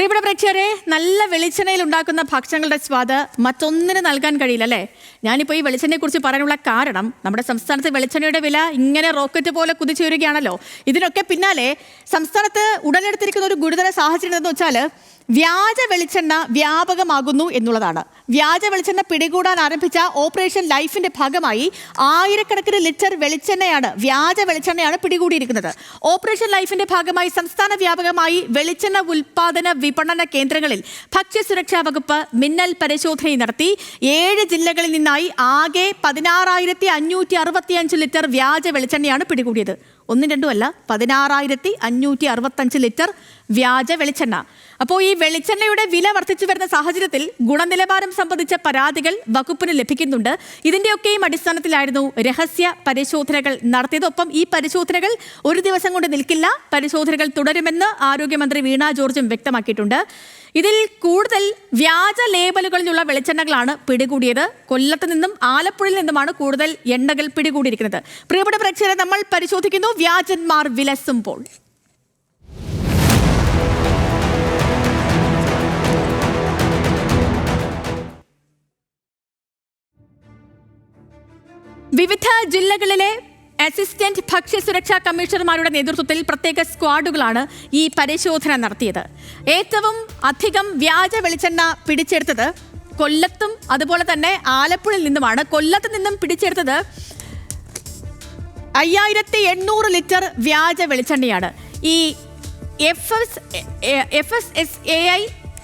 പ്രിയപ്പെട്ട പ്രേക്ഷകരെ, നല്ല വെളിച്ചെണ്ണയിൽ ഉണ്ടാക്കുന്ന ഭക്ഷണങ്ങളുടെ സ്വാദ് മറ്റൊന്നിന് നൽകാൻ കഴിയില്ല അല്ലേ? ഞാനിപ്പോൾ ഈ വെളിച്ചെണ്ണയെ കുറിച്ച് പറയാനുള്ള കാരണം നമ്മുടെ സംസ്ഥാനത്ത് വെളിച്ചെണ്ണയുടെ വില ഇങ്ങനെ റോക്കറ്റ് പോലെ കുതിച്ചുയരുകയാണല്ലോ. ഇതിനൊക്കെ പിന്നാലെ സംസ്ഥാനത്ത് ഉടലെടുത്തിരിക്കുന്ന ഒരു ഗുരുതര സാഹചര്യം എന്ന് വെച്ചാൽ വ്യാജ വെളിച്ചെണ്ണ വ്യാപകമാകുന്നു എന്നുള്ളതാണ്. വ്യാജ വെളിച്ചെണ്ണ പിടികൂടാൻ ആരംഭിച്ച ഓപ്പറേഷൻ ലൈഫിന്റെ ഭാഗമായി ആയിരക്കണക്കിന് ലിറ്റർ വ്യാജ വെളിച്ചെണ്ണയാണ് പിടികൂടിയിരിക്കുന്നത്. ഓപ്പറേഷൻ ലൈഫിന്റെ ഭാഗമായി സംസ്ഥാന വ്യാപകമായി വെളിച്ചെണ്ണ ഉൽപാദന വിപണന കേന്ദ്രങ്ങളിൽ ഭക്ഷ്യസുരക്ഷാ വകുപ്പ് മിന്നൽ പരിശോധന നടത്തി. 7 ജില്ലകളിൽ നിന്നായി ആകെ 16,565 ലിറ്റർ വ്യാജ വെളിച്ചെണ്ണയാണ് പിടികൂടിയത്. ഒന്നും രണ്ടും അല്ല, 16,565 ലിറ്റർ വ്യാജ വെളിച്ചെണ്ണ. അപ്പോൾ ഈ വെളിച്ചെണ്ണയുടെ വില വർദ്ധിച്ചു വരുന്ന സാഹചര്യത്തിൽ ഗുണനിലവാരം സംബന്ധിച്ച പരാതികൾ വകുപ്പിന് ലഭിക്കുന്നുണ്ട്. ഇതിന്റെയൊക്കെയും അടിസ്ഥാനത്തിലായിരുന്നു രഹസ്യ പരിശോധനകൾ നടത്തിയത്. ഒപ്പം ഈ പരിശോധനകൾ ഒരു ദിവസം കൊണ്ട് നിൽക്കില്ല, പരിശോധനകൾ തുടരുമെന്ന് ആരോഗ്യമന്ത്രി വീണ ജോർജും വ്യക്തമാക്കിയിട്ടുണ്ട്. ഇതിൽ കൂടുതൽ വ്യാജ ലേബലുകളിലുള്ള വെളിച്ചെണ്ണകളാണ് പിടികൂടിയത്. കൊല്ലത്ത് നിന്നും ആലപ്പുഴയിൽ നിന്നുമാണ് കൂടുതൽ എണ്ണകൾ പിടികൂടിയിരിക്കുന്നത്. പ്രിയപ്പെട്ട പ്രേക്ഷകരെ, നമ്മൾ പരിശോധിക്കുന്നു വ്യാജന്മാർ വിലസുമ്പോൾ. വിവിധ ജില്ലകളിലെ അസിസ്റ്റന്റ് ഭക്ഷ്യസുരക്ഷാ കമ്മീഷണർമാരുടെ നേതൃത്വത്തിൽ പ്രത്യേക സ്ക്വാഡുകളാണ് ഈ പരിശോധന നടത്തിയത്. ഏറ്റവും അധികം വ്യാജ വെളിച്ചെണ്ണ പിടിച്ചെടുത്തത് കൊല്ലത്തും അതുപോലെ തന്നെ ആലപ്പുഴയിൽ നിന്നുമാണ്. കൊല്ലത്ത് നിന്നും പിടിച്ചെടുത്തത് 5,800 ലിറ്റർ വ്യാജ വെളിച്ചെണ്ണയാണ്. ഈ FSSAI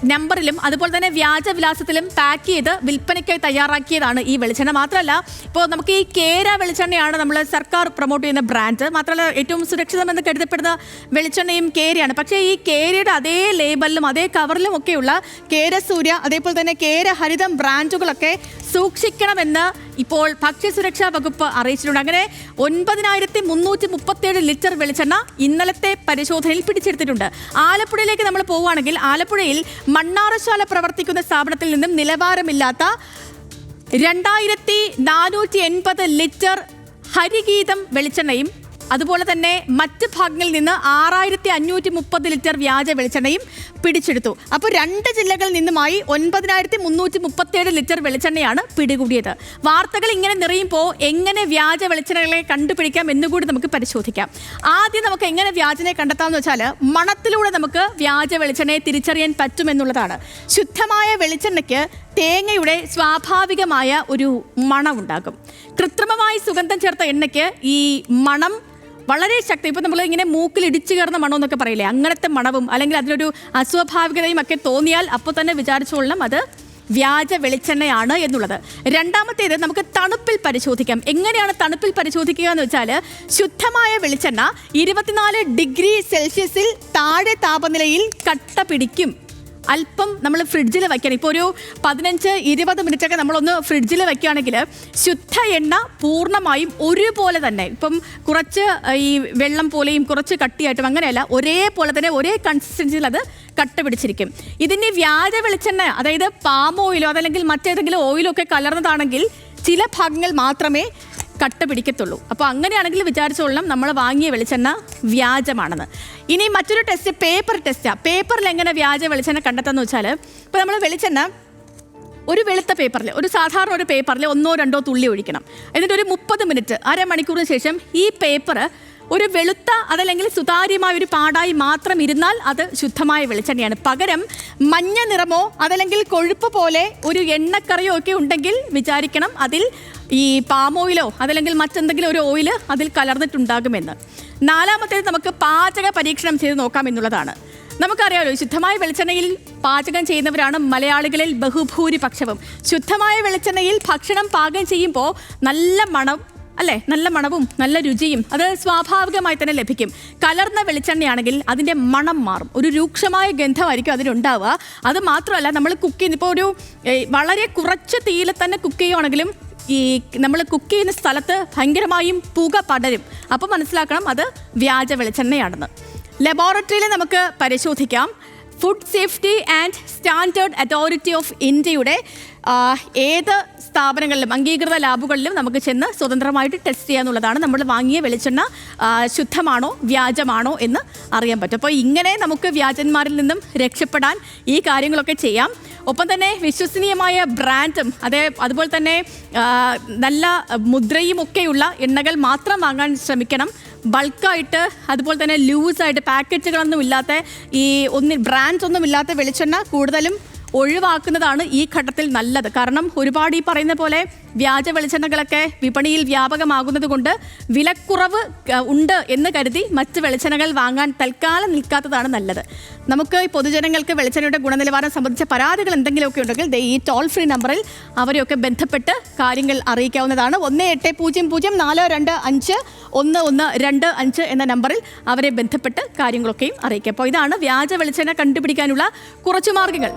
നമ്പറിലും അതുപോലെ തന്നെ വ്യാജ വിലാസത്തിലും പാക്ക് ചെയ്ത് വിൽപ്പനയ്ക്കായി തയ്യാറാക്കിയതാണ് ഈ വെളിച്ചെണ്ണ. മാത്രമല്ല, ഇപ്പോൾ നമുക്ക് ഈ കേര വെളിച്ചെണ്ണയാണ് നമ്മൾ സർക്കാർ പ്രൊമോട്ട് ചെയ്യുന്ന ബ്രാൻഡ്. മാത്രമല്ല, ഏറ്റവും സുരക്ഷിതമെന്ന് കരുതപ്പെടുന്ന വെളിച്ചെണ്ണയും കേരയാണ്. പക്ഷേ ഈ കേരയുടെ അതേ ലേബലിലും അതേ കവറിലും ഒക്കെയുള്ള കേര സൂര്യ അതേപോലെ തന്നെ കേര ഹരിതം ബ്രാൻഡുകളൊക്കെ സൂക്ഷിക്കണമെന്ന് ഇപ്പോൾ ഭക്ഷ്യസുരക്ഷാ വകുപ്പ് അറിയിച്ചിട്ടുണ്ട്. അങ്ങനെ 9,337 ലിറ്റർ വെളിച്ചെണ്ണ ഇന്നലത്തെ പരിശോധനയിൽ പിടിച്ചെടുത്തിട്ടുണ്ട്. ആലപ്പുഴയിലേക്ക് നമ്മൾ പോവുകയാണെങ്കിൽ ആലപ്പുഴയിൽ മണ്ണാറശാല പ്രവർത്തിക്കുന്ന സ്ഥാപനത്തിൽ നിന്നും നിലവാരമില്ലാത്ത 2,480 ലിറ്റർ ഹരിഗീതം വെളിച്ചെണ്ണയും അതുപോലെ തന്നെ മറ്റ് ഭാഗങ്ങളിൽ നിന്ന് 6,530 ലിറ്റർ വ്യാജ വെളിച്ചെണ്ണയും പിടിച്ചെടുത്തു. അപ്പോൾ 2 ജില്ലകളിൽ നിന്നുമായി 9,337 ലിറ്റർ വെളിച്ചെണ്ണയാണ് പിടികൂടിയത്. വാർത്തകൾ ഇങ്ങനെ നിറയുമ്പോൾ എങ്ങനെ വ്യാജ വെളിച്ചെണ്ണകളെ കണ്ടുപിടിക്കാം എന്നുകൂടി നമുക്ക് പരിശോധിക്കാം. ആദ്യം നമുക്ക് എങ്ങനെ വ്യാജനെ കണ്ടെത്താമെന്ന് വെച്ചാൽ മണത്തിലൂടെ നമുക്ക് വ്യാജ വെളിച്ചെണ്ണയെ തിരിച്ചറിയാൻ പറ്റുമെന്നുള്ളതാണ്. ശുദ്ധമായ വെളിച്ചെണ്ണയ്ക്ക് തേങ്ങയുടെ സ്വാഭാവികമായ ഒരു മണമുണ്ടാകും. കൃത്രിമമായി സുഗന്ധം ചേർത്ത എണ്ണയ്ക്ക് ഈ മണം വളരെ ശക്തി, ഇപ്പം നമ്മൾ ഇങ്ങനെ മൂക്കിൽ ഇടിച്ചു കയറുന്ന മണം എന്നൊക്കെ പറയില്ലേ, അങ്ങനത്തെ മണവും അല്ലെങ്കിൽ അതിനൊരു അസ്വാഭാവികതയും ഒക്കെ തോന്നിയാൽ അപ്പോൾ തന്നെ വിചാരിച്ചോളണം അത് വ്യാജ വെളിച്ചെണ്ണയാണ് എന്നുള്ളത്. രണ്ടാമത്തേത് നമുക്ക് തണുപ്പിൽ പരിശോധിക്കാം. എങ്ങനെയാണ് തണുപ്പിൽ പരിശോധിക്കുക എന്ന് വെച്ചാൽ ശുദ്ധമായ വെളിച്ചെണ്ണ 24 ഡിഗ്രി സെൽഷ്യസിൽ താഴെ താപനിലയിൽ കട്ട പിടിക്കും. അല്പം നമ്മൾ ഫ്രിഡ്ജിൽ വയ്ക്കണം. ഇപ്പോൾ ഒരു 15-20 മിനിറ്റൊക്കെ നമ്മളൊന്ന് ഫ്രിഡ്ജിൽ വയ്ക്കുകയാണെങ്കിൽ ശുദ്ധ എണ്ണ പൂർണ്ണമായും ഒരുപോലെ തന്നെ, ഇപ്പം കുറച്ച് ഈ വെള്ളം പോലെയും കുറച്ച് കട്ടിയായിട്ടും അങ്ങനെയല്ല, ഒരേപോലെ തന്നെ ഒരേ കൺസിസ്റ്റൻസിയിൽ അത് കട്ട പിടിച്ചിരിക്കും. ഇതിൻ്റെ വ്യാജ വെളിച്ചെണ്ണ, അതായത് പാം ഓയിലോ അതല്ലെങ്കിൽ മറ്റേതെങ്കിലും ഓയിലോ ഒക്കെ കലർന്നതാണെങ്കിൽ ചില ഭാഗങ്ങൾ മാത്രമേ കട്ട പിടിക്കത്തുള്ളൂ. അപ്പോൾ അങ്ങനെയാണെങ്കിൽ വിചാരിച്ചോളണം നമ്മൾ വാങ്ങിയ വെളിച്ചെണ്ണ വ്യാജമാണെന്ന്. ഇനി മറ്റൊരു ടെസ്റ്റ് പേപ്പർ ടെസ്റ്റാണ്. പേപ്പറിൽ എങ്ങനെ വ്യാജ വെളിച്ചെണ്ണ കണ്ടെത്താന്ന് വെച്ചാൽ, ഇപ്പോൾ നമ്മൾ വെളിച്ചെണ്ണ ഒരു വെളുത്ത പേപ്പറിൽ, ഒരു സാധാരണ ഒരു പേപ്പറിൽ 1-2 തുള്ളി ഒഴിക്കണം. എന്നിട്ട് ഒരു 30 മിനിറ്റ് അരമണിക്കൂറിന് ശേഷം ഈ പേപ്പർ ഒരു വെളുത്ത അതല്ലെങ്കിൽ സുതാര്യമായ ഒരു പാടായി മാത്രം ഇരുന്നാൽ അത് ശുദ്ധമായ വെളിച്ചെണ്ണയാണ്. പകരം മഞ്ഞ നിറമോ അതല്ലെങ്കിൽ കൊഴുപ്പ് പോലെ ഒരു എണ്ണക്കറിയോ ഒക്കെ ഉണ്ടെങ്കിൽ വിചാരിക്കണം അതിൽ ഈ പാം ഓയിലോ അതല്ലെങ്കിൽ മറ്റെന്തെങ്കിലും ഒരു ഓയിൽ അതിൽ കലർന്നിട്ടുണ്ടാകുമെന്ന്. നാലാമത്തേത് നമുക്ക് പാചക പരീക്ഷണം ചെയ്ത് നോക്കാം എന്നുള്ളതാണ്. നമുക്കറിയാമല്ലോ, ശുദ്ധമായ വെളിച്ചെണ്ണയിൽ പാചകം ചെയ്യുന്നവരാണ് മലയാളികളിൽ ബഹുഭൂരിപക്ഷവും. ശുദ്ധമായ വെളിച്ചെണ്ണയിൽ ഭക്ഷണം പാകം ചെയ്യുമ്പോൾ നല്ല മണം അല്ലേ, നല്ല മണവും നല്ല രുചിയും അത് സ്വാഭാവികമായി തന്നെ ലഭിക്കും. കലർന്ന വെളിച്ചെണ്ണയാണെങ്കിൽ അതിൻ്റെ മണം മാറും, ഒരു രൂക്ഷമായ ഗന്ധമായിരിക്കും അതിനുണ്ടാവുക. അത് മാത്രമല്ല, നമ്മൾ കുക്ക് ചെയ്യുന്ന ഇപ്പോൾ ഒരു വളരെ കുറച്ച് തീയിൽ തന്നെ കുക്ക് ചെയ്യുകയാണെങ്കിലും ഈ നമ്മൾ കുക്ക് ചെയ്യുന്ന സ്ഥലത്ത് ഭയങ്കരമായും പുക പടരും. അപ്പോൾ മനസ്സിലാക്കണം അത് വ്യാജ വെളിച്ചെണ്ണയാണെന്ന്. ലബോറട്ടറിയിൽ നമുക്ക് പരിശോധിക്കാം. Food safety and standard authority of ഇന്ത്യയുടെ ഏത് സ്ഥാപനങ്ങളിലും അംഗീകൃത ലാബുകളിലും നമുക്ക് ചെന്ന് സ്വതന്ത്രമായിട്ട് ടെസ്റ്റ് ചെയ്യാന്നുള്ളതാണ്. നമ്മൾ വാങ്ങിയ വെളിച്ചെണ്ണ ശുദ്ധമാണോ വ്യാജമാണോ എന്ന് അറിയാൻ പറ്റും. അപ്പോൾ ഇങ്ങനെ നമുക്ക് വ്യാജന്മാരിൽ നിന്നും രക്ഷപ്പെടാൻ ഈ കാര്യങ്ങളൊക്കെ ചെയ്യാം. ഒപ്പം തന്നെ വിശ്വസനീയമായ ബ്രാൻഡും അതുപോലെ തന്നെ നല്ല മുദ്രയും ഒക്കെയുള്ള എണ്ണകൾ മാത്രം വാങ്ങാൻ ശ്രമിക്കണം. ബൾക്കായിട്ട് അതുപോലെ തന്നെ ലൂസായിട്ട് പാക്കറ്റുകളൊന്നും ഇല്ലാത്ത ബ്രാൻഡ്സ് ഒന്നും ഇല്ലാത്ത വെളിച്ചെണ്ണ കൂടുതലും ഒഴിവാക്കുന്നതാണ് ഈ ഘട്ടത്തിൽ നല്ലത്. കാരണം ഒരുപാട് ഈ പറയുന്ന പോലെ വ്യാജ വെളിച്ചെണ്ണകളൊക്കെ വിപണിയിൽ വ്യാപകമാകുന്നത് കൊണ്ട് വിലക്കുറവ് ഉണ്ട് എന്ന് കരുതി മറ്റ് വെളിച്ചെണ്ണകൾ വാങ്ങാൻ തൽക്കാലം നിൽക്കാത്തതാണ് നല്ലത്. നമുക്ക് ഈ പൊതുജനങ്ങൾക്ക് വെളിച്ചെണ്ണയുടെ ഗുണനിലവാരം സംബന്ധിച്ച പരാതികൾ എന്തെങ്കിലുമൊക്കെ ഉണ്ടെങ്കിൽ ഈ ടോൾ ഫ്രീ നമ്പറിൽ അവരെയൊക്കെ ബന്ധപ്പെട്ട് കാര്യങ്ങൾ അറിയിക്കാവുന്നതാണ്. 1800-425-1125 എന്ന നമ്പറിൽ അവരെ ബന്ധപ്പെട്ട് കാര്യങ്ങളൊക്കെയും അറിയിക്കുക. അപ്പോൾ ഇതാണ് വ്യാജ വെളിച്ചെണ്ണ കണ്ടുപിടിക്കാനുള്ള കുറച്ചു മാർഗ്ഗങ്ങൾ.